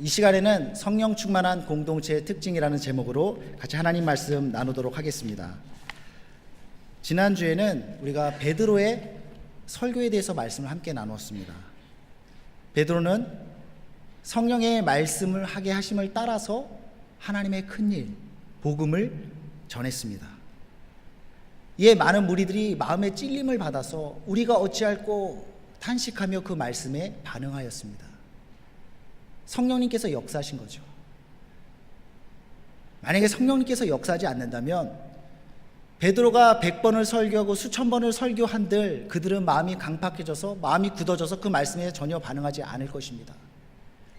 이 시간에는 성령 충만한 공동체의 특징이라는 제목으로 같이 하나님 말씀 나누도록 하겠습니다. 지난주에는 우리가 베드로의 설교에 대해서 말씀을 함께 나누었습니다. 베드로는 성령의 말씀을 하게 하심을 따라서 하나님의 큰일, 복음을 전했습니다. 이에 많은 무리들이 마음의 찔림을 받아서 우리가 어찌할꼬 탄식하며 그 말씀에 반응하였습니다. 성령님께서 역사하신 거죠. 만약에 성령님께서 역사하지 않는다면 베드로가 100번을 설교하고 수천 번을 설교한들 그들은 마음이 강팍해져서 마음이 굳어져서 그 말씀에 전혀 반응하지 않을 것입니다.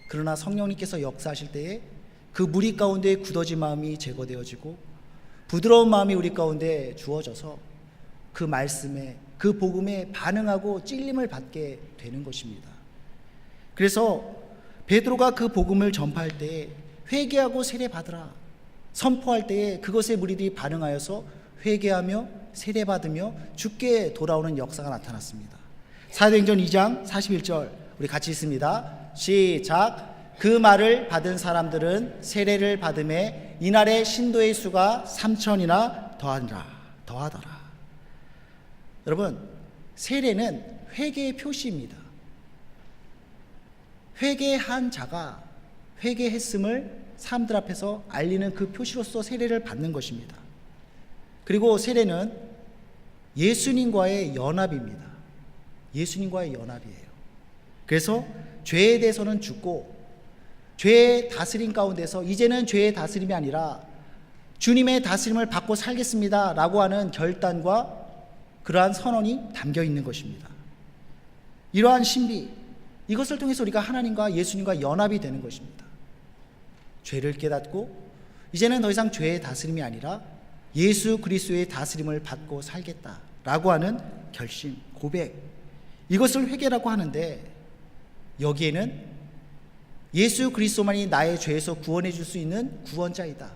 그러나 성령님께서 역사하실 때에 그 무리 가운데 굳어진 마음이 제거되어지고 부드러운 마음이 우리 가운데 주어져서 그 말씀에, 그 복음에 반응하고 찔림을 받게 되는 것입니다. 그래서 베드로가 그 복음을 전파할 때에 회개하고 세례받으라 선포할 때에 그것에 무리들이 반응하여서 회개하며 세례받으며 주께 돌아오는 역사가 나타났습니다. 사도행전 2장 41절 우리 같이 읽습니다. 시작. 그 말을 받은 사람들은 세례를 받음에 이날의 신도의 수가 3,000이나 더하더라. 여러분, 세례는 회개의 표시입니다. 회개한 자가 회개했음을 사람들 앞에서 알리는 그 표시로서 세례를 받는 것입니다. 그리고 세례는 예수님과의 연합입니다. 예수님과의 연합이에요. 그래서 죄에 대해서는 죽고 죄의 다스림 가운데서 이제는 죄의 다스림이 아니라 주님의 다스림을 받고 살겠습니다 라고 하는 결단과 그러한 선언이 담겨 있는 것입니다. 이러한 신비, 이것을 통해서 우리가 하나님과 예수님과 연합이 되는 것입니다. 죄를 깨닫고 이제는 더 이상 죄의 다스림이 아니라 예수 그리스도의 다스림을 받고 살겠다라고 하는 결심, 고백, 이것을 회개라고 하는데 여기에는 예수 그리스도만이 나의 죄에서 구원해 줄 수 있는 구원자이다.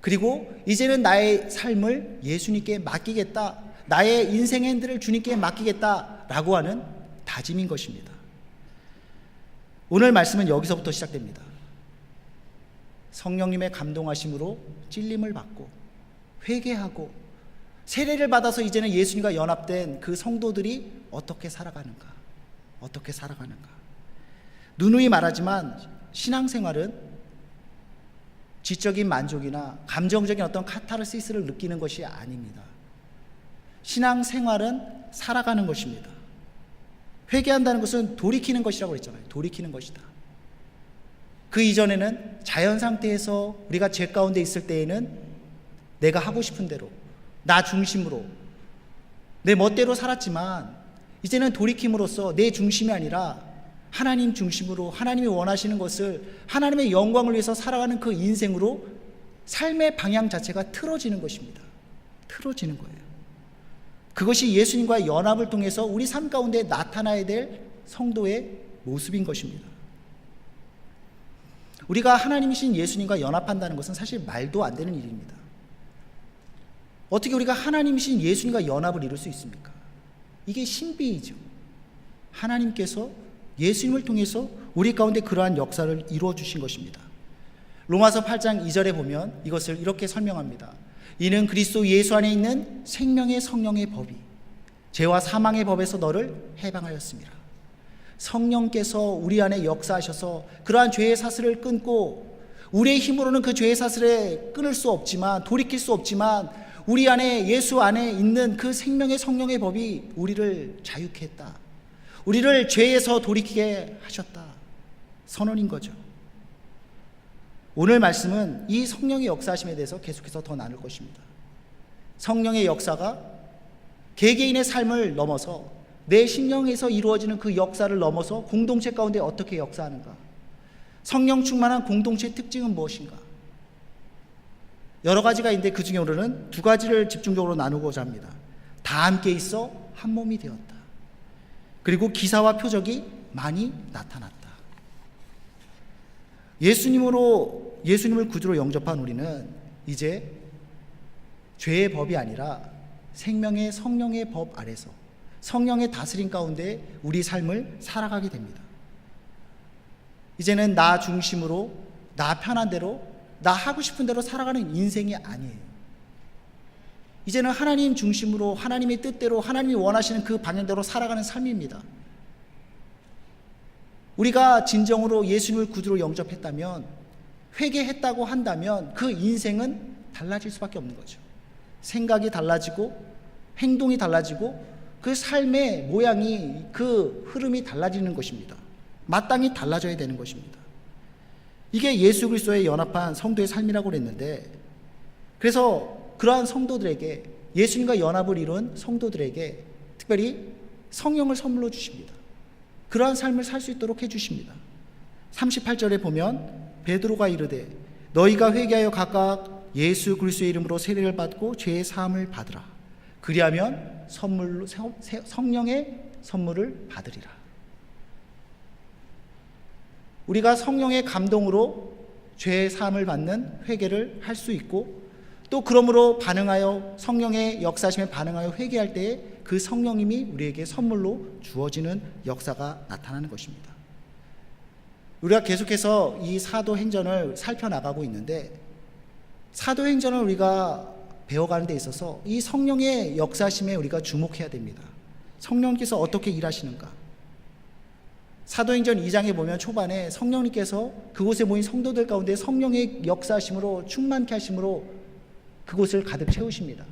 그리고 이제는 나의 삶을 예수님께 맡기겠다. 나의 인생 핸들을 주님께 맡기겠다라고 하는 다짐인 것입니다. 오늘 말씀은 여기서부터 시작됩니다. 성령님의 감동하심으로 찔림을 받고 회개하고 세례를 받아서 이제는 예수님과 연합된 그 성도들이 어떻게 살아가는가? 누누이 말하지만 신앙생활은 지적인 만족이나 감정적인 어떤 카타르시스를 느끼는 것이 아닙니다. 신앙생활은 살아가는 것입니다. 회개한다는 것은 돌이키는 것이라고 했잖아요. 돌이키는 것이다. 그 이전에는 자연 상태에서 우리가 죄 가운데 있을 때에는 내가 하고 싶은 대로 나 중심으로 내 멋대로 살았지만 이제는 돌이킴으로써 내 중심이 아니라 하나님 중심으로 하나님이 원하시는 것을 하나님의 영광을 위해서 살아가는 그 인생으로 삶의 방향 자체가 틀어지는 것입니다. 틀어지는 거예요. 그것이 예수님과의 연합을 통해서 우리 삶 가운데 나타나야 될 성도의 모습인 것입니다. 우리가 하나님이신 예수님과 연합한다는 것은 사실 말도 안 되는 일입니다. 어떻게 우리가 하나님이신 예수님과 연합을 이룰 수 있습니까? 이게 신비이죠. 하나님께서 예수님을 통해서 우리 가운데 그러한 역사를 이루어 주신 것입니다. 로마서 8장 2절에 보면 이것을 이렇게 설명합니다. 이는 그리스도 예수 안에 있는 생명의 성령의 법이 죄와 사망의 법에서 너를 해방하였습니다. 성령께서 우리 안에 역사하셔서 그러한 죄의 사슬을 끊고 우리의 힘으로는 그 죄의 사슬을 끊을 수 없지만 돌이킬 수 없지만 우리 안에 예수 안에 있는 그 생명의 성령의 법이 우리를 자유케 했다. 우리를 죄에서 돌이키게 하셨다. 선언인 거죠. 오늘 말씀은 이 성령의 역사하심에 대해서 계속해서 더 나눌 것입니다. 성령의 역사가 개개인의 삶을 넘어서 내 심령에서 이루어지는 그 역사를 넘어서 공동체 가운데 어떻게 역사하는가? 성령 충만한 공동체의 특징은 무엇인가? 여러 가지가 있는데 그 중에 오늘은 두 가지를 집중적으로 나누고자 합니다. 다 함께 있어 한 몸이 되었다. 그리고 기사와 표적이 많이 나타났다. 예수님을 구주로 영접한 우리는 이제 죄의 법이 아니라 생명의 성령의 법 아래서 성령의 다스림 가운데 우리 삶을 살아가게 됩니다. 이제는 나 중심으로, 나 편한 대로, 나 하고 싶은 대로 살아가는 인생이 아니에요. 이제는 하나님 중심으로, 하나님의 뜻대로, 하나님이 원하시는 그 방향대로 살아가는 삶입니다. 우리가 진정으로 예수님을 구주로 영접했다면, 회개했다고 한다면 그 인생은 달라질 수밖에 없는 거죠. 생각이 달라지고 행동이 달라지고 그 삶의 모양이, 그 흐름이 달라지는 것입니다. 마땅히 달라져야 되는 것입니다. 이게 예수 그리스도에 연합한 성도의 삶이라고 그랬는데, 그래서 그러한 성도들에게, 예수님과 연합을 이룬 성도들에게 특별히 성령을 선물로 주십니다. 그러한 삶을 살 수 있도록 해주십니다. 38절에 보면 베드로가 이르되 너희가 회개하여 각각 예수 그리스도의 이름으로 세례를 받고 죄의 사함을 받으라. 그리하면 선물로 성령의 선물을 받으리라. 우리가 성령의 감동으로 죄의 사함을 받는 회개를 할 수 있고, 또 그러므로 반응하여 성령의 역사심에 반응하여 회개할 때에 그 성령님이 우리에게 선물로 주어지는 역사가 나타나는 것입니다. 우리가 계속해서 이 사도행전을 살펴나가고 있는데, 사도행전을 우리가 배워가는 데 있어서 이 성령의 역사심에 우리가 주목해야 됩니다. 성령님께서 어떻게 일하시는가. 사도행전 2장에 보면 초반에 성령님께서 그곳에 모인 성도들 가운데 성령의 역사심으로 충만케 하심으로 그곳을 가득 채우십니다.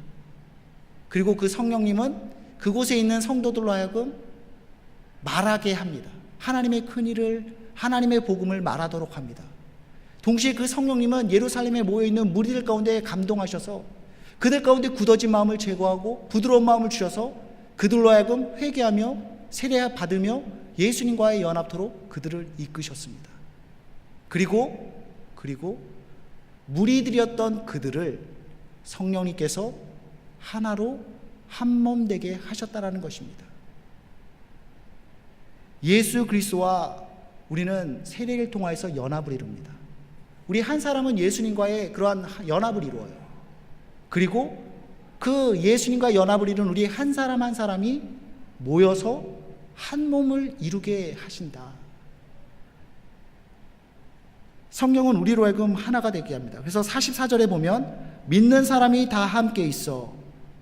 그리고 그 성령님은 그곳에 있는 성도들로 하여금 말하게 합니다. 하나님의 큰일을, 하나님의 복음을 말하도록 합니다. 동시에 그 성령님은 예루살렘에 모여있는 무리들 가운데 감동하셔서 그들 가운데 굳어진 마음을 제거하고 부드러운 마음을 주셔서 그들로 하여금 회개하며 세례 받으며 예수님과의 연합토로 그들을 이끄셨습니다. 그리고 무리들이었던 그들을 성령님께서 하나로 한 몸 되게 하셨다라는 것입니다. 예수 그리스도와 우리는 세례를 통하여서 연합을 이룹니다. 우리 한 사람은 예수님과의 그러한 연합을 이루어요. 그리고 그 예수님과 연합을 이룬 우리 한 사람 한 사람이 모여서 한 몸을 이루게 하신다. 성령은 우리로 하여금 하나가 되게 합니다. 그래서 44절에 보면 믿는 사람이 다 함께 있어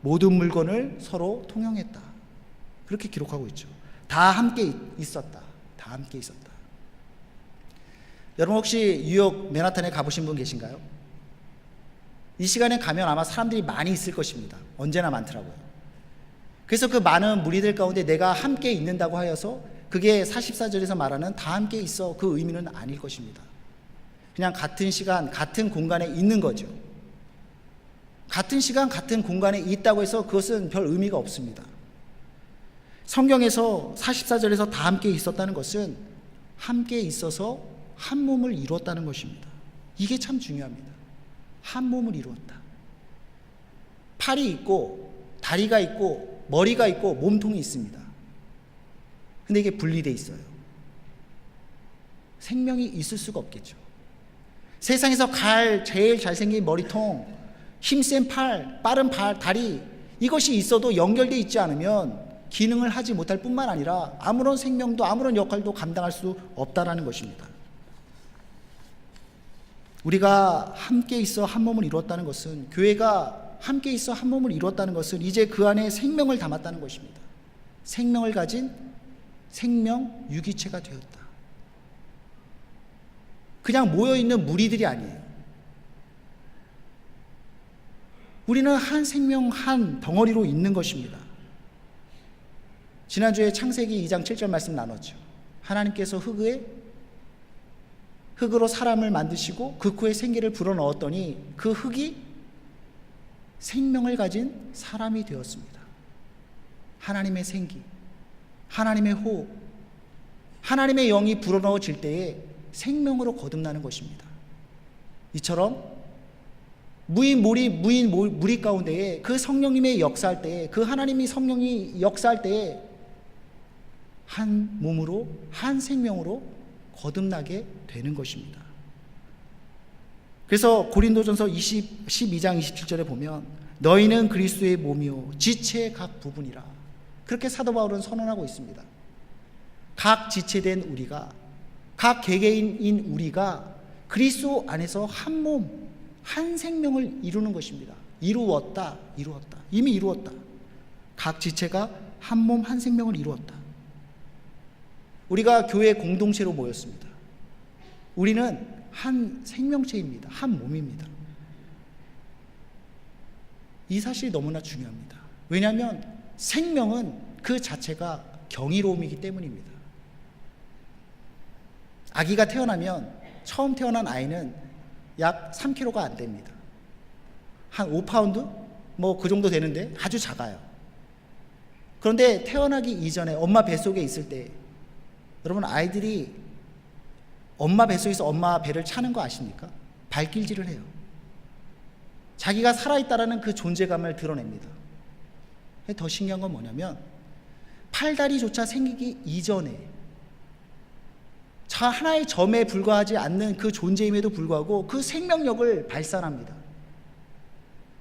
모든 물건을 서로 통용했다. 그렇게 기록하고 있죠. 다 함께 있었다. 다 함께 있었다. 여러분 혹시 뉴욕 맨하탄에 가보신 분 계신가요? 이 시간에 가면 아마 사람들이 많이 있을 것입니다. 언제나 많더라고요. 그래서 그 많은 무리들 가운데 내가 함께 있는다고 하여서 그게 44절에서 말하는 다 함께 있어 그 의미는 아닐 것입니다. 그냥 같은 시간 같은 공간에 있는 거죠. 같은 시간 같은 공간에 있다고 해서 그것은 별 의미가 없습니다. 성경에서 44절에서 다 함께 있었다는 것은 함께 있어서 한 몸을 이루었다는 것입니다. 이게 참 중요합니다. 한 몸을 이루었다. 팔이 있고 다리가 있고 머리가 있고 몸통이 있습니다. 근데 이게 분리되어 있어요. 생명이 있을 수가 없겠죠. 세상에서 제일 잘생긴 머리통, 힘센 팔, 빠른 발, 다리, 이것이 있어도 연결되어 있지 않으면 기능을 하지 못할 뿐만 아니라 아무런 생명도 아무런 역할도 감당할 수 없다라는 것입니다. 우리가 함께 있어 한 몸을 이루었다는 것은, 교회가 함께 있어 한 몸을 이루었다는 것은 이제 그 안에 생명을 담았다는 것입니다. 생명을 가진 생명 유기체가 되었다. 그냥 모여있는 무리들이 아니에요. 우리는 한 생명 한 덩어리로 있는 것입니다. 지난주에 창세기 2장 7절 말씀 나눴죠. 하나님께서 흙으로 사람을 만드시고 그 코에 생기를 불어넣었더니 그 흙이 생명을 가진 사람이 되었습니다. 하나님의 생기, 하나님의 호흡, 하나님의 영이 불어넣어질 때에 생명으로 거듭나는 것입니다. 이처럼 무인 무리 가운데에 그 성령님의 역사할 때에, 그 하나님이 성령이 역사할 때에 한 몸으로 한 생명으로 거듭나게 되는 것입니다. 그래서 고린도전서 12장 27절에 보면 너희는 그리스도의 몸이요 지체의 각 부분이라, 그렇게 사도 바울은 선언하고 있습니다. 각 지체된 우리가 각 개개인인 우리가 그리스도 안에서 한 몸, 한 생명을 이루는 것입니다. 이루었다. 이미 이루었다. 각 지체가 한 몸, 한 생명을 이루었다. 우리가 교회 공동체로 모였습니다. 우리는 한 생명체입니다. 한 몸입니다. 이 사실이 너무나 중요합니다. 왜냐하면 생명은 그 자체가 경이로움이기 때문입니다. 아기가 태어나면 처음 태어난 아이는 약 3kg가 안 됩니다. 한 5파운드? 뭐 그 정도 되는데 아주 작아요. 그런데 태어나기 이전에 엄마 뱃속에 있을 때 여러분, 아이들이 엄마 뱃속에서 엄마 배를 차는 거 아십니까? 발길질을 해요. 자기가 살아있다라는 그 존재감을 드러냅니다. 더 신기한 건 뭐냐면 팔다리조차 생기기 이전에 하나의 점에 불과하지 않는 그 존재임에도 불구하고 그 생명력을 발산합니다.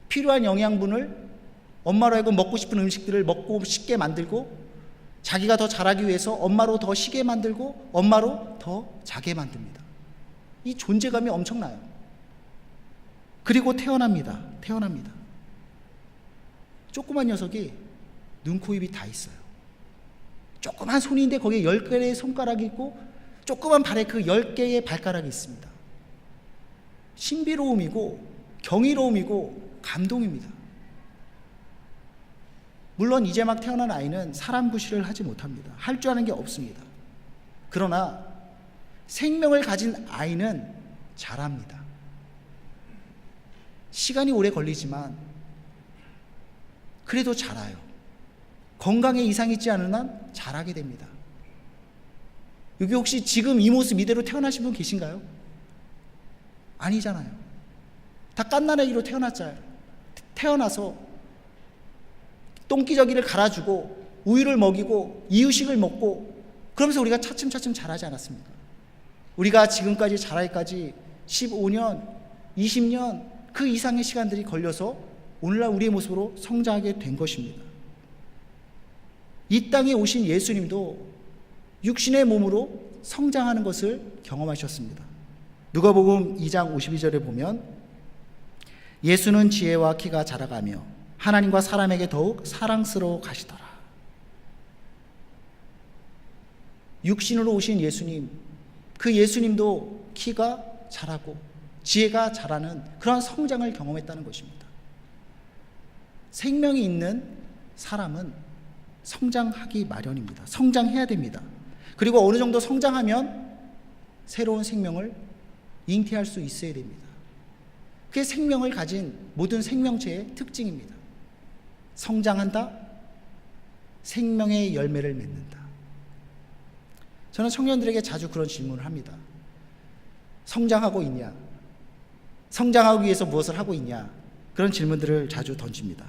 필요한 영양분을 엄마로 하여금 먹고 싶은 음식들을 먹고 싶게 만들고, 자기가 더 자라기 위해서 엄마로 더 쉬게 만들고 엄마로 더 자게 만듭니다. 이 존재감이 엄청나요. 그리고 태어납니다. 조그만 녀석이 눈, 코, 입이 다 있어요. 조그만 손인데 거기에 10개의 손가락이 있고 조그만 발에 그 10개의 발가락이 있습니다. 신비로움이고 경이로움이고 감동입니다. 물론 이제 막 태어난 아이는 사람 구실을 하지 못합니다. 할 줄 아는 게 없습니다. 그러나 생명을 가진 아이는 자랍니다. 시간이 오래 걸리지만 그래도 자라요. 건강에 이상이 있지 않은 한 자라게 됩니다. 여기 혹시 지금 이 모습 이대로 태어나신 분 계신가요? 아니잖아요. 다 갓난아기로 태어났잖아요. 태어나서 똥기저귀를 갈아주고 우유를 먹이고 이유식을 먹고 그러면서 우리가 차츰차츰 자라지 않았습니까? 우리가 지금까지 자라기까지 15년, 20년 그 이상의 시간들이 걸려서 오늘날 우리의 모습으로 성장하게 된 것입니다. 이 땅에 오신 예수님도 육신의 몸으로 성장하는 것을 경험하셨습니다. 누가복음 2장 52절에 보면 예수는 지혜와 키가 자라가며 하나님과 사람에게 더욱 사랑스러워 가시더라. 육신으로 오신 예수님, 그 예수님도 키가 자라고 지혜가 자라는 그런 성장을 경험했다는 것입니다. 생명이 있는 사람은 성장하기 마련입니다. 성장해야 됩니다. 그리고 어느 정도 성장하면 새로운 생명을 잉태할 수 있어야 됩니다. 그게 생명을 가진 모든 생명체의 특징입니다. 성장한다, 생명의 열매를 맺는다. 저는 청년들에게 자주 그런 질문을 합니다. 성장하고 있냐? 성장하기 위해서 무엇을 하고 있냐? 그런 질문들을 자주 던집니다.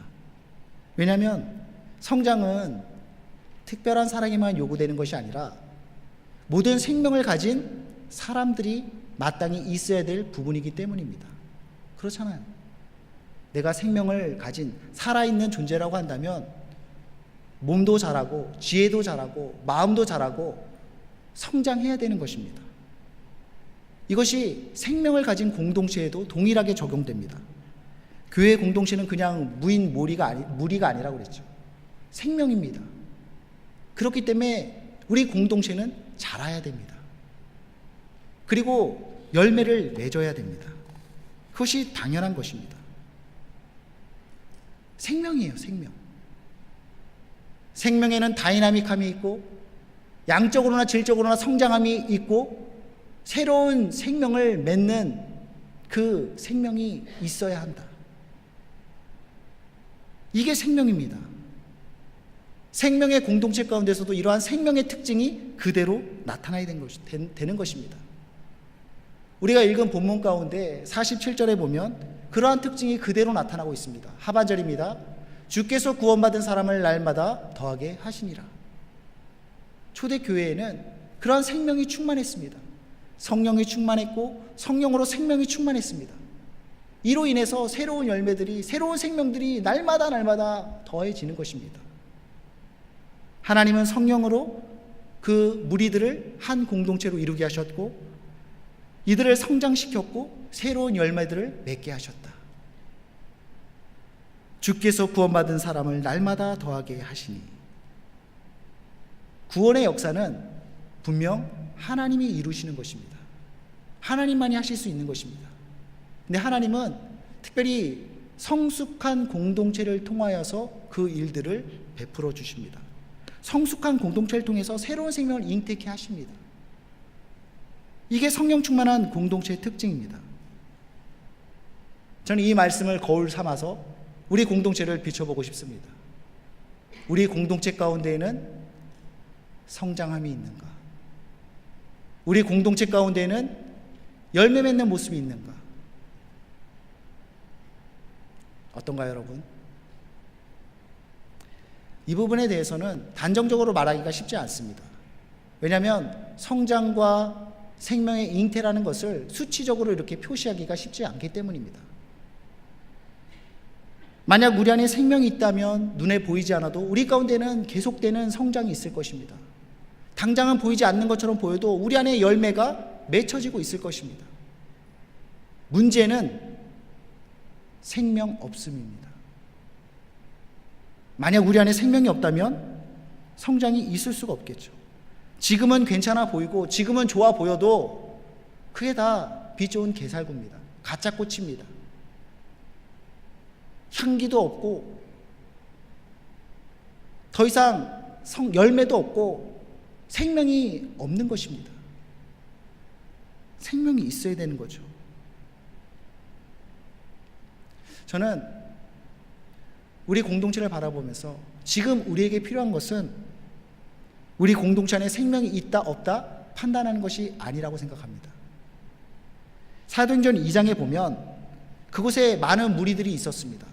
왜냐하면 성장은 특별한 사람에게만 요구되는 것이 아니라 모든 생명을 가진 사람들이 마땅히 있어야 될 부분이기 때문입니다. 그렇잖아요. 내가 생명을 가진 살아있는 존재라고 한다면 몸도 자라고 지혜도 자라고 마음도 자라고 성장해야 되는 것입니다. 이것이 생명을 가진 공동체에도 동일하게 적용됩니다. 교회 공동체는 그냥 무리가 아니라고 그랬죠. 생명입니다. 그렇기 때문에 우리 공동체는 자라야 됩니다. 그리고 열매를 맺어야 됩니다. 그것이 당연한 것입니다. 생명이에요, 생명. 생명에는 다이나믹함이 있고 양적으로나 질적으로나 성장함이 있고 새로운 생명을 맺는 그 생명이 있어야 한다. 이게 생명입니다. 생명의 공동체 가운데서도 이러한 생명의 특징이 그대로 나타나야 되는 것입니다. 우리가 읽은 본문 가운데 47절에 보면 그러한 특징이 그대로 나타나고 있습니다. 하반절입니다. 주께서 구원받은 사람을 날마다 더하게 하시니라. 초대교회에는 그러한 생명이 충만했습니다. 성령이 충만했고 성령으로 생명이 충만했습니다. 이로 인해서 새로운 열매들이, 새로운 생명들이 날마다 더해지는 것입니다. 하나님은 성령으로 그 무리들을 한 공동체로 이루게 하셨고 이들을 성장시켰고 새로운 열매들을 맺게 하셨다. 주께서 구원받은 사람을 날마다 더하게 하시니. 구원의 역사는 분명 하나님이 이루시는 것입니다. 하나님만이 하실 수 있는 것입니다. 근데 하나님은 특별히 성숙한 공동체를 통하여서 그 일들을 베풀어 주십니다. 성숙한 공동체를 통해서 새로운 생명을 잉태케 하십니다. 이게 성령 충만한 공동체의 특징입니다. 저는 이 말씀을 거울 삼아서 우리 공동체를 비춰보고 싶습니다. 우리 공동체 가운데에는 성장함이 있는가? 우리 공동체 가운데에는 열매 맺는 모습이 있는가? 어떤가요, 여러분? 이 부분에 대해서는 단정적으로 말하기가 쉽지 않습니다. 왜냐하면 성장과 생명의 잉태라는 것을 수치적으로 이렇게 표시하기가 쉽지 않기 때문입니다. 만약 우리 안에 생명이 있다면 눈에 보이지 않아도 우리 가운데는 계속되는 성장이 있을 것입니다. 당장은 보이지 않는 것처럼 보여도 우리 안에 열매가 맺혀지고 있을 것입니다. 문제는 생명 없음입니다. 만약 우리 안에 생명이 없다면 성장이 있을 수가 없겠죠. 지금은 괜찮아 보이고 지금은 좋아 보여도 그게 다 빛 좋은 개살구입니다. 가짜 꽃입니다. 향기도 없고 더 이상 열매도 없고 생명이 없는 것입니다. 생명이 있어야 되는 거죠. 저는 우리 공동체를 바라보면서 지금 우리에게 필요한 것은 우리 공동체 안에 생명이 있다 없다 판단하는 것이 아니라고 생각합니다. 사도행전 2장에 보면 그곳에 많은 무리들이 있었습니다.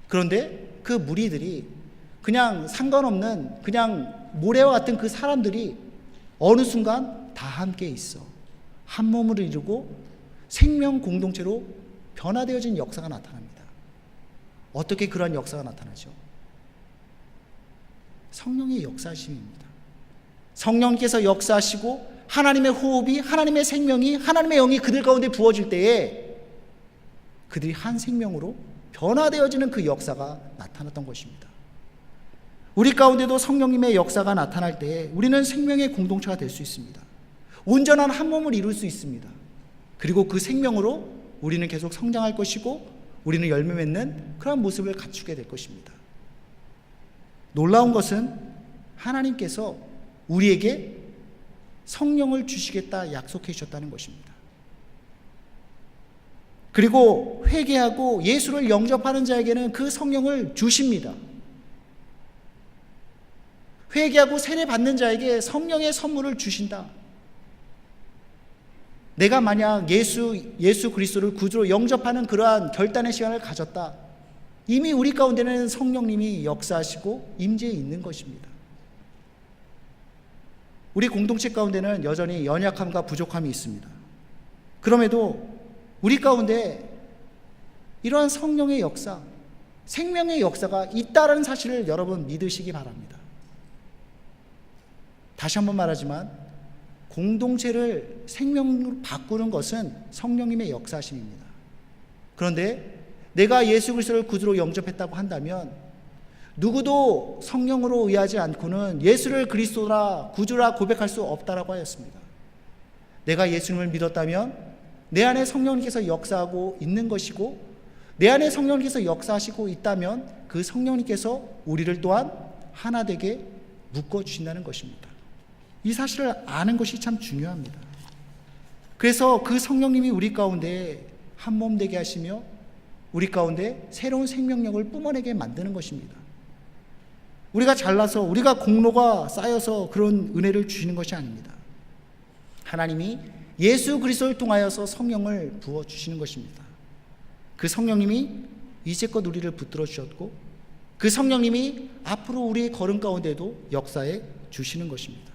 그런데 그 무리들이 그냥 상관없는 그냥 모래와 같은 그 사람들이 어느 순간 다 함께 있어 한 몸을 이루고 생명 공동체로 변화되어진 역사가 나타납니다. 어떻게 그런 역사가 나타나죠? 성령의 역사하심입니다. 성령께서 역사하시고 하나님의 호흡이, 하나님의 생명이, 하나님의 영이 그들 가운데 부어질 때에 그들이 한 생명으로 변화되어지는 그 역사가 나타났던 것입니다. 우리 가운데도 성령님의 역사가 나타날 때에 우리는 생명의 공동체가 될 수 있습니다. 온전한 한 몸을 이룰 수 있습니다. 그리고 그 생명으로 우리는 계속 성장할 것이고 우리는 열매 맺는 그런 모습을 갖추게 될 것입니다. 놀라운 것은 하나님께서 우리에게 성령을 주시겠다 약속해 주셨다는 것입니다. 그리고 회개하고 예수를 영접하는 자에게는 그 성령을 주십니다. 회개하고 세례 받는 자에게 성령의 선물을 주신다. 내가 만약 예수 그리스도를 구주로 영접하는 그러한 결단의 시간을 가졌다. 이미 우리 가운데는 성령님이 역사하시고 임재해 있는 것입니다. 우리 공동체 가운데는 여전히 연약함과 부족함이 있습니다. 그럼에도 우리 가운데 이러한 성령의 역사, 생명의 역사가 있다는 사실을 여러분 믿으시기 바랍니다. 다시 한번 말하지만 공동체를 생명으로 바꾸는 것은 성령님의 역사심입니다. 그런데 내가 예수 그리스도를 구주로 영접했다고 한다면 누구도 성령으로 의하지 않고는 예수를 그리스도라 구주라 고백할 수 없다라고 하였습니다. 내가 예수님을 믿었다면 내 안에 성령님께서 역사하고 있는 것이고 내 안에 성령님께서 역사하시고 있다면 그 성령님께서 우리를 또한 하나 되게 묶어주신다는 것입니다. 이 사실을 아는 것이 참 중요합니다. 그래서 그 성령님이 우리 가운데 한 몸 되게 하시며 우리 가운데 새로운 생명력을 뿜어내게 만드는 것입니다. 우리가 잘나서 우리가 공로가 쌓여서 그런 은혜를 주시는 것이 아닙니다. 하나님이 예수 그리스도를 통하여서 성령을 부어주시는 것입니다. 그 성령님이 이제껏 우리를 붙들어 주셨고 그 성령님이 앞으로 우리의 걸음 가운데도 역사해 주시는 것입니다.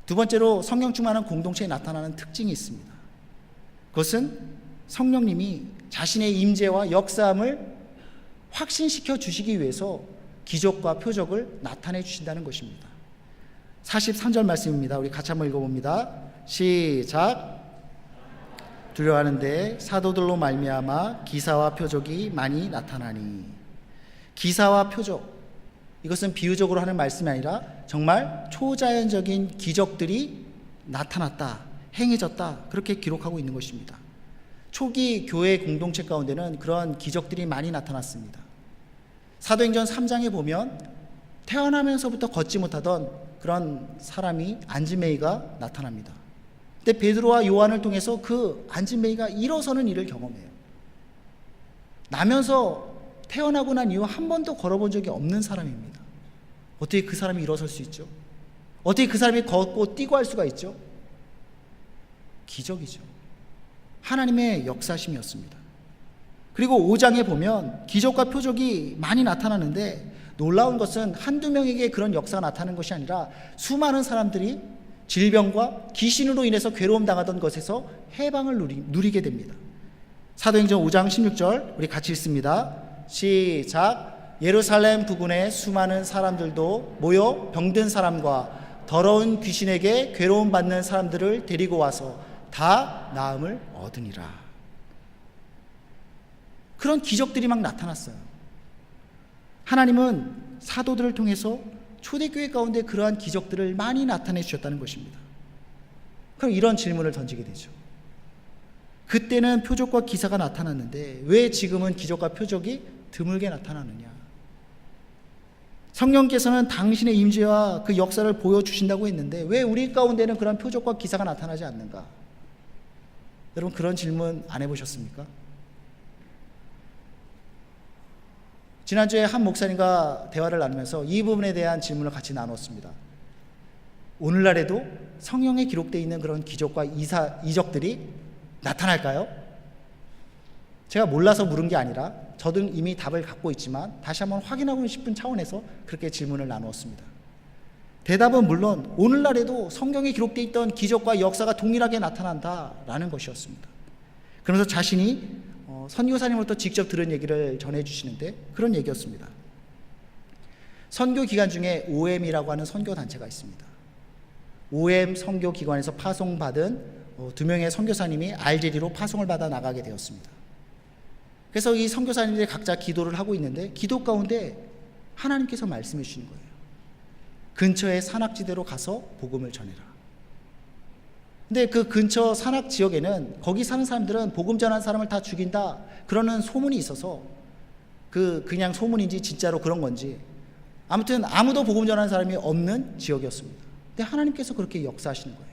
두 번째로 성령 충만한 공동체에 나타나는 특징이 있습니다. 그것은 성령님이 자신의 임재와 역사함을 확신시켜 주시기 위해서 기적과 표적을 나타내 주신다는 것입니다. 43절 말씀입니다. 우리 같이 한번 읽어봅니다. 시작. 두려워하는데 사도들로 말미암아 기사와 표적이 많이 나타나니. 기사와 표적, 이것은 비유적으로 하는 말씀이 아니라 정말 초자연적인 기적들이 나타났다, 행해졌다, 그렇게 기록하고 있는 것입니다. 초기 교회 공동체 가운데는 그런 기적들이 많이 나타났습니다. 사도행전 3장에 보면 태어나면서부터 걷지 못하던 그런 사람이 안지매이가 나타납니다. 근데 베드로와 요한을 통해서 그 안지매이가 일어서는 일을 경험해요. 나면서 태어나고 난 이후 한 번도 걸어본 적이 없는 사람입니다. 어떻게 그 사람이 일어설 수 있죠? 어떻게 그 사람이 걷고 뛰고 할 수가 있죠? 기적이죠. 하나님의 역사심이었습니다. 그리고 5장에 보면 기적과 표적이 많이 나타나는데 놀라운 것은 한두 명에게 그런 역사가 나타나는 것이 아니라 수많은 사람들이 질병과 귀신으로 인해서 괴로움 당하던 것에서 해방을 누리게 됩니다. 사도행전 5장 16절 우리 같이 읽습니다. 시작. 예루살렘 부근에 수많은 사람들도 모여 병든 사람과 더러운 귀신에게 괴로움 받는 사람들을 데리고 와서 다 나음을 얻으니라. 그런 기적들이 막 나타났어요. 하나님은 사도들을 통해서 초대교회 가운데 그러한 기적들을 많이 나타내 주셨다는 것입니다. 그럼 이런 질문을 던지게 되죠. 그때는 표적과 기사가 나타났는데 왜 지금은 기적과 표적이 드물게 나타나느냐? 성령께서는 당신의 임재와 그 역사를 보여주신다고 했는데 왜 우리 가운데는 그런 표적과 기사가 나타나지 않는가? 여러분, 그런 질문 안 해보셨습니까? 지난주에 한 목사님과 대화를 나누면서 이 부분에 대한 질문을 같이 나눴습니다. 오늘날에도 성경에 기록되어 있는 그런 기적과 이적들이 나타날까요? 제가 몰라서 물은 게 아니라 저도 이미 답을 갖고 있지만 다시 한번 확인하고 싶은 차원에서 그렇게 질문을 나누었습니다. 대답은 물론 오늘날에도 성경에 기록되어 있던 기적과 역사가 동일하게 나타난다라는 것이었습니다. 그러면서 자신이 선교사님으로부터 직접 들은 얘기를 전해주시는데 그런 얘기였습니다. 선교 기간 중에 OM이라고 하는 선교 단체가 있습니다. OM 선교 기관에서 파송받은 2명의 선교사님이 알제리로 파송을 받아 나가게 되었습니다. 그래서 이 선교사님들이 각자 기도를 하고 있는데 기도 가운데 하나님께서 말씀해 주시는 거예요. 근처의 산악지대로 가서 복음을 전해라. 근데 그 근처 산악 지역에는 거기 사는 사람들은 복음 전한 사람을 다 죽인다 그러는 소문이 있어서 그냥 소문인지 진짜로 그런 건지 아무튼 아무도 복음 전하는 사람이 없는 지역이었습니다. 근데 하나님께서 그렇게 역사하시는 거예요.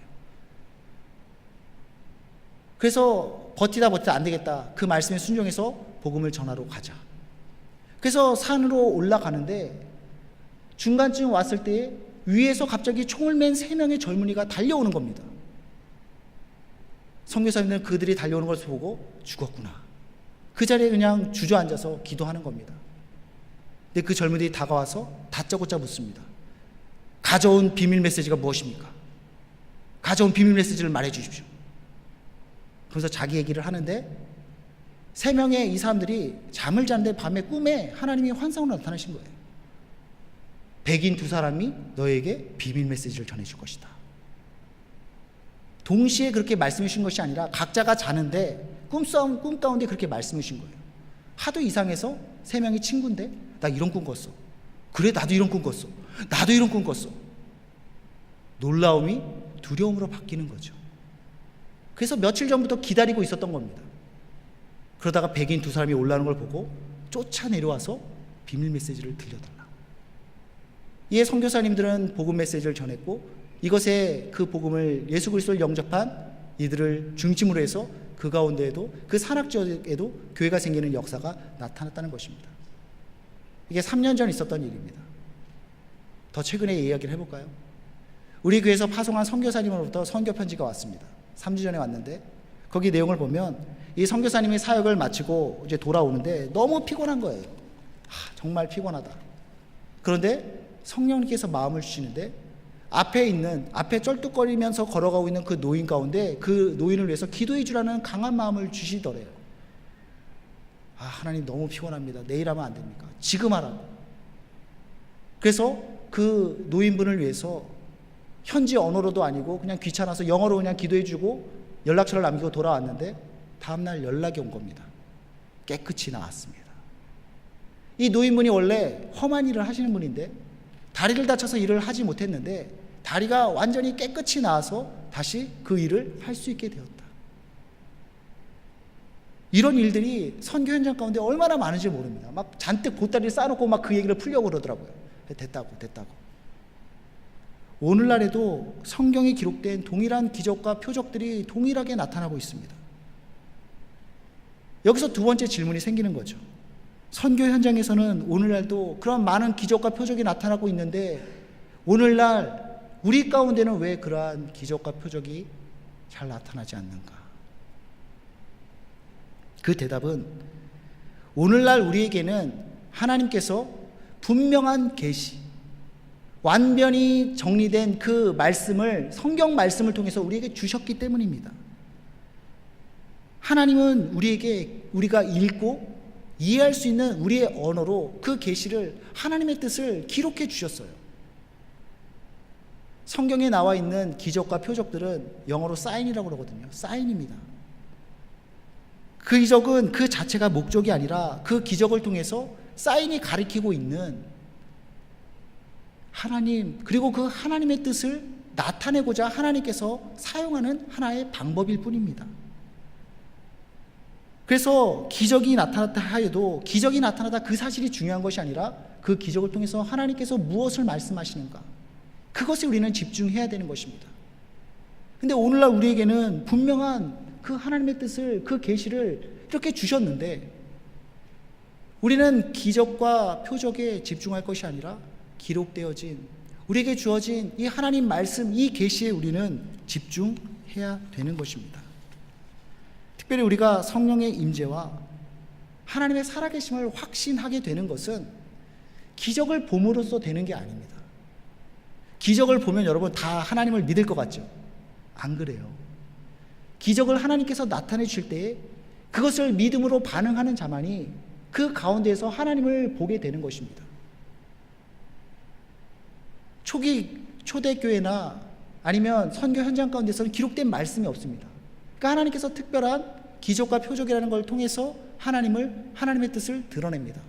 그래서 버티다 안 되겠다. 그 말씀에 순종해서 복음을 전하러 가자. 그래서 산으로 올라가는데 중간쯤 왔을 때 위에서 갑자기 총을 맨 3명의 젊은이가 달려오는 겁니다. 선교사님들은 그들이 달려오는 것을 보고 죽었구나. 그 자리에 그냥 주저앉아서 기도하는 겁니다. 근데 그 젊은이들이 다가와서 다짜고짜 묻습니다. 가져온 비밀 메시지가 무엇입니까? 가져온 비밀 메시지를 말해 주십시오. 그래서 자기 얘기를 하는데 3명의 이 사람들이 잠을 자는데 밤에 꿈에 하나님이 환상으로 나타나신 거예요. 백인 2사람이 너에게 비밀 메시지를 전해줄 것이다. 동시에 그렇게 말씀해 주신 것이 아니라 각자가 자는데 꿈 가운데 그렇게 말씀해 주신 거예요. 하도 이상해서 3명이 친구인데 나 이런 꿈 꿨어. 그래 나도 이런 꿈 꿨어. 나도 이런 꿈 꿨어. 놀라움이 두려움으로 바뀌는 거죠. 그래서 며칠 전부터 기다리고 있었던 겁니다. 그러다가 백인 2사람이 올라오는 걸 보고 쫓아 내려와서 비밀 메시지를 들려달라. 이에 선교사님들은 복음 메시지를 전했고 이것에 그 복음을 예수 그리스도를 영접한 이들을 중심으로 해서 그 가운데에도 그 산악 지역에도 교회가 생기는 역사가 나타났다는 것입니다. 이게 3년 전 있었던 일입니다. 더 최근에 이야기를 해볼까요? 우리 교회에서 파송한 선교사님으로부터 선교 편지가 왔습니다. 3주 전에 왔는데 거기 내용을 보면 이 선교사님이 사역을 마치고 이제 돌아오는데 너무 피곤한 거예요. 정말 피곤하다. 그런데 성령님께서 마음을 주시는데 앞에 쩔뚝거리면서 걸어가고 있는 그 노인 가운데 그 노인을 위해서 기도해 주라는 강한 마음을 주시더래요. 하나님 너무 피곤합니다. 내일 하면 안 됩니까? 지금 하라고. 그래서 그 노인분을 위해서 현지 언어로도 아니고 그냥 귀찮아서 영어로 그냥 기도해주고 연락처를 남기고 돌아왔는데 다음날 연락이 온 겁니다. 깨끗이 나았습니다. 이 노인분이 원래 험한 일을 하시는 분인데 다리를 다쳐서 일을 하지 못했는데 다리가 완전히 깨끗이 나아서 다시 그 일을 할 수 있게 되었다. 이런 일들이 선교 현장 가운데 얼마나 많은지 모릅니다. 막 잔뜩 보따리를 쌓아놓고 막 그 얘기를 풀려고 그러더라고요. 됐다고. 오늘날에도 성경에 기록된 동일한 기적과 표적들이 동일하게 나타나고 있습니다. 여기서 두 번째 질문이 생기는 거죠. 선교 현장에서는 오늘날도 그런 많은 기적과 표적이 나타나고 있는데 오늘날 우리 가운데는 왜 그러한 기적과 표적이 잘 나타나지 않는가? 그 대답은 오늘날 우리에게는 하나님께서 분명한 계시, 완전히 정리된 그 말씀을 성경 말씀을 통해서 우리에게 주셨기 때문입니다. 하나님은 우리가 읽고 이해할 수 있는 우리의 언어로 그 계시를 하나님의 뜻을 기록해 주셨어요. 성경에 나와 있는 기적과 표적들은 영어로 사인이라고 그러거든요. 사인입니다. 그 기적은 그 자체가 목적이 아니라 그 기적을 통해서 사인이 가리키고 있는 하나님, 그리고 그 하나님의 뜻을 나타내고자 하나님께서 사용하는 하나의 방법일 뿐입니다. 그래서 기적이 나타났다 하여도 기적이 나타나다 그 사실이 중요한 것이 아니라 그 기적을 통해서 하나님께서 무엇을 말씀하시는가, 그것에 우리는 집중해야 되는 것입니다. 근데 오늘날 우리에게는 분명한 그 하나님의 뜻을, 그 계시를 이렇게 주셨는데 우리는 기적과 표적에 집중할 것이 아니라 기록되어진 우리에게 주어진 이 하나님 말씀, 이 계시에 우리는 집중해야 되는 것입니다. 특별히 우리가 성령의 임재와 하나님의 살아계심을 확신하게 되는 것은 기적을 봄으로써 되는 게 아닙니다. 기적을 보면 여러분 다 하나님을 믿을 것 같죠? 안 그래요. 기적을 하나님께서 나타내 주실 때에 그것을 믿음으로 반응하는 자만이 그 가운데에서 하나님을 보게 되는 것입니다. 초대교회나 아니면 선교 현장 가운데서는 기록된 말씀이 없습니다. 그러니까 하나님께서 특별한 기적과 표적이라는 걸 통해서 하나님의 뜻을 드러냅니다.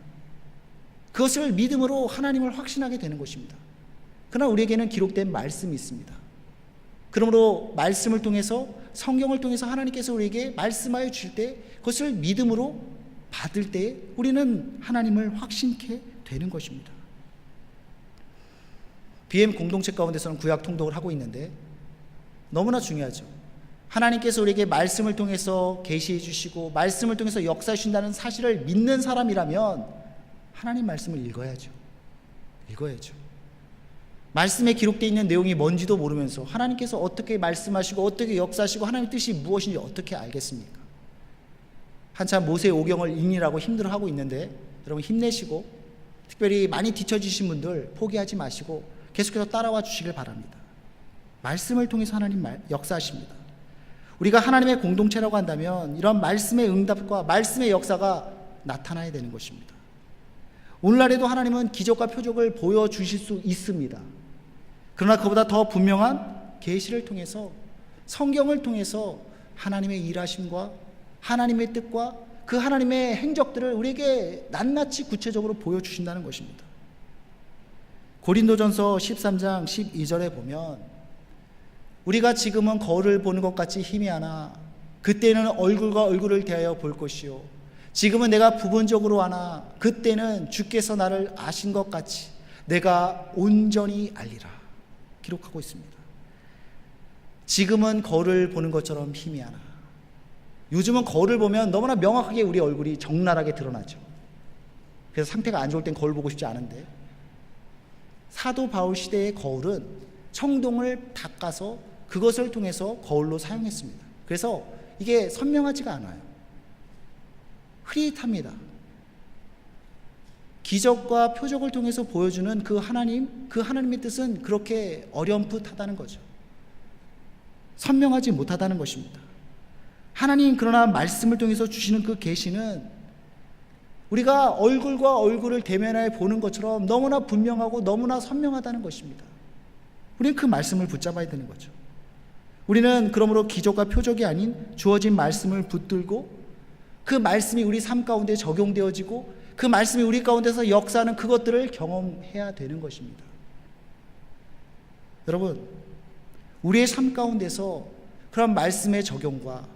그것을 믿음으로 하나님을 확신하게 되는 것입니다. 그러나 우리에게는 기록된 말씀이 있습니다. 그러므로 말씀을 통해서, 성경을 통해서 하나님께서 우리에게 말씀하여 주실 때 그것을 믿음으로 받을 때 우리는 하나님을 확신케 되는 것입니다. BM 공동체 가운데서는 구약 통독을 하고 있는데 너무나 중요하죠. 하나님께서 우리에게 말씀을 통해서 계시해 주시고 말씀을 통해서 역사해 주신다는 사실을 믿는 사람이라면 하나님 말씀을 읽어야죠. 말씀에 기록되어 있는 내용이 뭔지도 모르면서 하나님께서 어떻게 말씀하시고 어떻게 역사하시고 하나님의 뜻이 무엇인지 어떻게 알겠습니까? 한참 모세 오경을 읽느라고 힘들어하고 있는데 여러분 힘내시고, 특별히 많이 뒤처지신 분들 포기하지 마시고 계속해서 따라와 주시길 바랍니다. 말씀을 통해서 하나님 역사하십니다. 우리가 하나님의 공동체라고 한다면 이런 말씀의 응답과 말씀의 역사가 나타나야 되는 것입니다. 오늘날에도 하나님은 기적과 표적을 보여주실 수 있습니다. 그러나 그보다 더 분명한 계시를 통해서, 성경을 통해서 하나님의 일하심과 하나님의 뜻과 그 하나님의 행적들을 우리에게 낱낱이 구체적으로 보여주신다는 것입니다. 고린도전서 13장 12절에 보면 우리가 지금은 거울을 보는 것 같이 희미하나 그때는 얼굴과 얼굴을 대하여 볼 것이요 지금은 내가 부분적으로 하나 그때는 주께서 나를 아신 것 같이 내가 온전히 알리라 기록하고 있습니다. 지금은 거울을 보는 것처럼 희미하나, 요즘은 거울을 보면 너무나 명확하게 우리 얼굴이 적나라하게 드러나죠. 그래서 상태가 안 좋을 땐 거울 보고 싶지 않은데, 사도 바울 시대의 거울은 청동을 닦아서 그것을 통해서 거울로 사용했습니다. 그래서 이게 선명하지가 않아요. 흐릿합니다. 기적과 표적을 통해서 보여주는 그 하나님의 뜻은 그렇게 어렴풋하다는 거죠. 선명하지 못하다는 것입니다. 하나님 그러나 말씀을 통해서 주시는 그 계시는 우리가 얼굴과 얼굴을 대면하여 보는 것처럼 너무나 분명하고 너무나 선명하다는 것입니다. 우리는 그 말씀을 붙잡아야 되는 거죠. 우리는 그러므로 기적과 표적이 아닌 주어진 말씀을 붙들고 그 말씀이 우리 삶 가운데 적용되어지고 그 말씀이 우리 가운데서 역사하는 그것들을 경험해야 되는 것입니다. 여러분, 우리의 삶 가운데서 그런 말씀의 적용과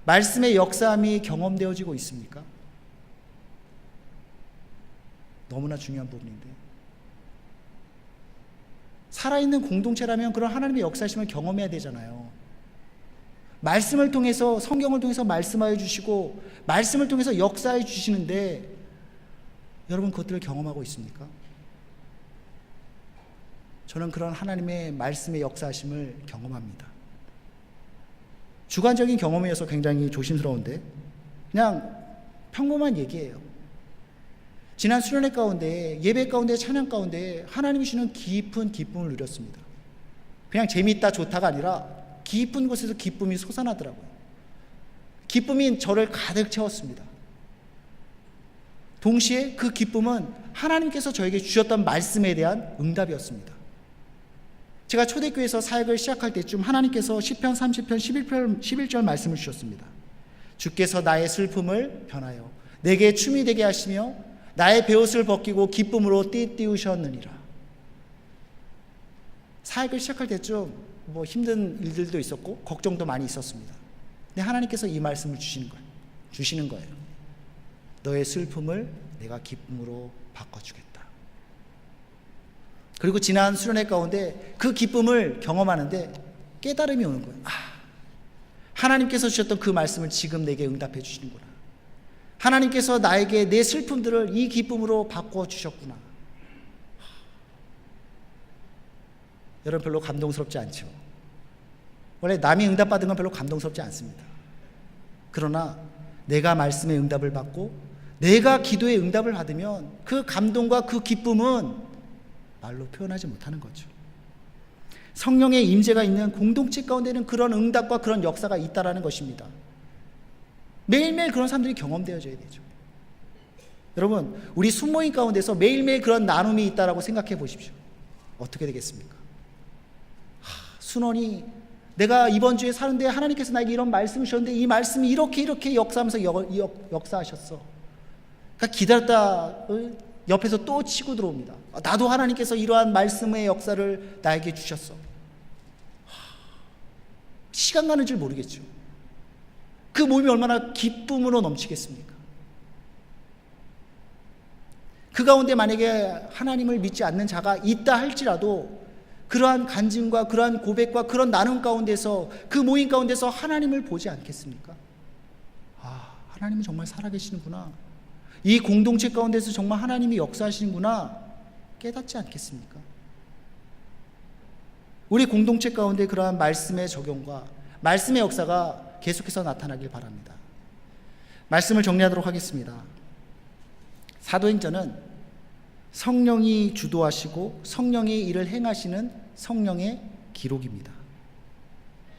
말씀의 역사함이 경험되어지고 있습니까? 너무나 중요한 부분인데, 살아있는 공동체라면 그런 하나님의 역사심을 경험해야 되잖아요. 말씀을 통해서, 성경을 통해서 말씀하여 주시고 말씀을 통해서 역사해 주시는데 여러분 그것들을 경험하고 있습니까? 저는 그런 하나님의 말씀의 역사하심을 경험합니다. 주관적인 경험이어서 굉장히 조심스러운데 그냥 평범한 얘기예요. 지난 수련회 가운데, 예배 가운데, 찬양 가운데 하나님이 주시는 깊은 기쁨을 누렸습니다. 그냥 재미있다 좋다가 아니라 깊은 곳에서 기쁨이 솟아나더라고요. 기쁨이 저를 가득 채웠습니다. 동시에 그 기쁨은 하나님께서 저에게 주셨던 말씀에 대한 응답이었습니다. 제가 초대교회에서 사역을 시작할 때쯤 하나님께서 시편 30편 11절 말씀을 주셨습니다. 주께서 나의 슬픔을 변하여 내게 춤이 되게 하시며 나의 베옷을 벗기고 기쁨으로 띠띠우셨느니라. 사역을 시작할 때쯤 힘든 일들도 있었고 걱정도 많이 있었습니다. 근데 하나님께서 이 말씀을 주시는 거예요. 너의 슬픔을 내가 기쁨으로 바꿔주겠다. 그리고 지난 수련회 가운데 그 기쁨을 경험하는데 깨달음이 오는 거예요. 하나님께서 주셨던 그 말씀을 지금 내게 응답해 주시는구나. 하나님께서 나에게 내 슬픔들을 이 기쁨으로 바꿔주셨구나. 여러분 별로 감동스럽지 않죠? 원래 남이 응답받은 건 별로 감동스럽지 않습니다. 그러나 내가 말씀의 응답을 받고 내가 기도의 응답을 받으면 그 감동과 그 기쁨은 말로 표현하지 못하는 거죠. 성령의 임재가 있는 공동체 가운데는 그런 응답과 그런 역사가 있다라는 것입니다. 매일매일 그런 사람들이 경험되어져야 되죠. 여러분, 우리 순모임 가운데서 매일매일 그런 나눔이 있다라고 생각해 보십시오. 어떻게 되겠습니까? 순원이 내가 이번 주에 사는데 하나님께서 나에게 이런 말씀을 주셨는데 이 말씀이 이렇게 역사하면서 역사하셨어. 그러니까 기다렸다 옆에서 또 치고 들어옵니다. 나도 하나님께서 이러한 말씀의 역사를 나에게 주셨어. 시간 가는 줄 모르겠죠. 그 모임이 얼마나 기쁨으로 넘치겠습니까? 그 가운데 만약에 하나님을 믿지 않는 자가 있다 할지라도 그러한 간증과 그러한 고백과 그런 나눔 가운데서 그 모임 가운데서 하나님을 보지 않겠습니까? 하나님은 정말 살아계시는구나. 이 공동체 가운데서 정말 하나님이 역사하시는구나 깨닫지 않겠습니까? 우리 공동체 가운데 그러한 말씀의 적용과 말씀의 역사가 계속해서 나타나길 바랍니다. 말씀을 정리하도록 하겠습니다. 사도행전은 성령이 주도하시고 성령의 일을 행하시는 성령의 기록입니다.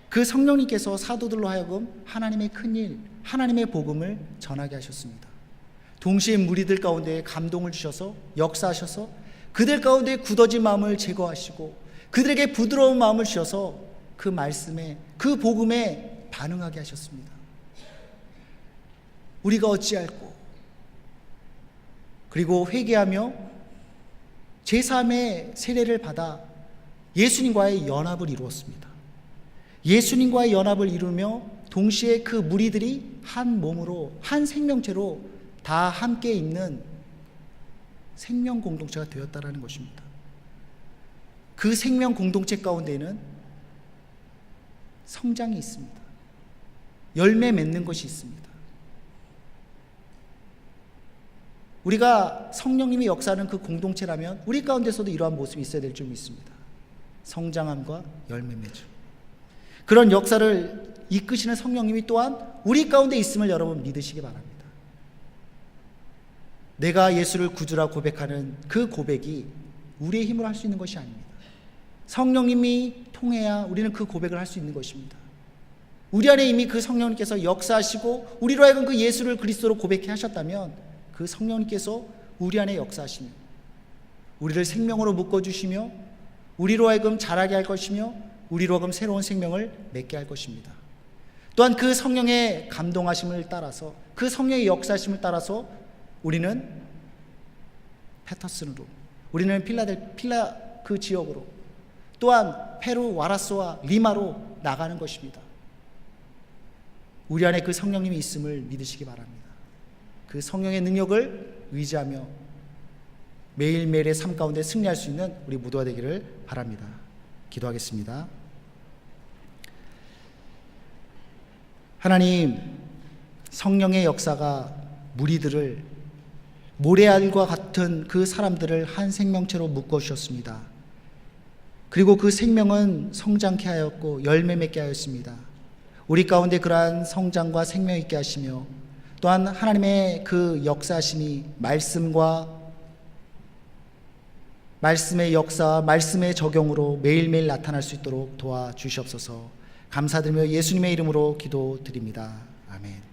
그 성령님께서 사도들로 하여금 하나님의 큰일, 하나님의 복음을 전하게 하셨습니다. 동시에 무리들 가운데 감동을 주셔서 역사하셔서 그들 가운데 굳어진 마음을 제거하시고 그들에게 부드러운 마음을 주셔서 그 말씀에, 그 복음에 반응하게 하셨습니다. 우리가 어찌할꼬? 그리고 회개하며 제3의 세례를 받아 예수님과의 연합을 이루었습니다. 예수님과의 연합을 이루며 동시에 그 무리들이 한 몸으로, 한 생명체로 다 함께 있는 생명 공동체가 되었다라는 것입니다. 그 생명 공동체 가운데에는 성장이 있습니다. 열매 맺는 것이 있습니다. 우리가 성령님이 역사하는 그 공동체라면 우리 가운데서도 이러한 모습이 있어야 될 줄 믿습니다. 성장함과 열매 맺음. 그런 역사를 이끄시는 성령님이 또한 우리 가운데 있음을 여러분 믿으시기 바랍니다. 내가 예수를 구주라 고백하는 그 고백이 우리의 힘으로 할 수 있는 것이 아닙니다. 성령님이 통해야 우리는 그 고백을 할 수 있는 것입니다. 우리 안에 이미 그 성령님께서 역사하시고 우리로 하여금 그 예수를 그리스도로 고백해 하셨다면 그 성령님께서 우리 안에 역사하시며 우리를 생명으로 묶어주시며 우리로 하여금 자라게 할 것이며 우리로 하여금 새로운 생명을 맺게 할 것입니다. 또한 그 성령의 감동하심을 따라서 그 성령의 역사하심을 따라서 우리는 패터슨으로, 우리는 필라 그 지역으로, 또한 페루 와라소와 리마로 나가는 것입니다. 우리 안에 그 성령님이 있음을 믿으시기 바랍니다. 그 성령의 능력을 의지하며 매일매일의 삶 가운데 승리할 수 있는 우리 모두가 되기를 바랍니다. 기도하겠습니다. 하나님, 성령의 역사가 무리들을 모래알과 같은 그 사람들을 한 생명체로 묶어 주셨습니다. 그리고 그 생명은 성장케 하였고 열매 맺게 하였습니다. 우리 가운데 그러한 성장과 생명 있게 하시며 또한 하나님의 그 역사하심이 말씀의 역사와 말씀의 적용으로 매일매일 나타날 수 있도록 도와주시옵소서. 감사드리며 예수님의 이름으로 기도드립니다. 아멘.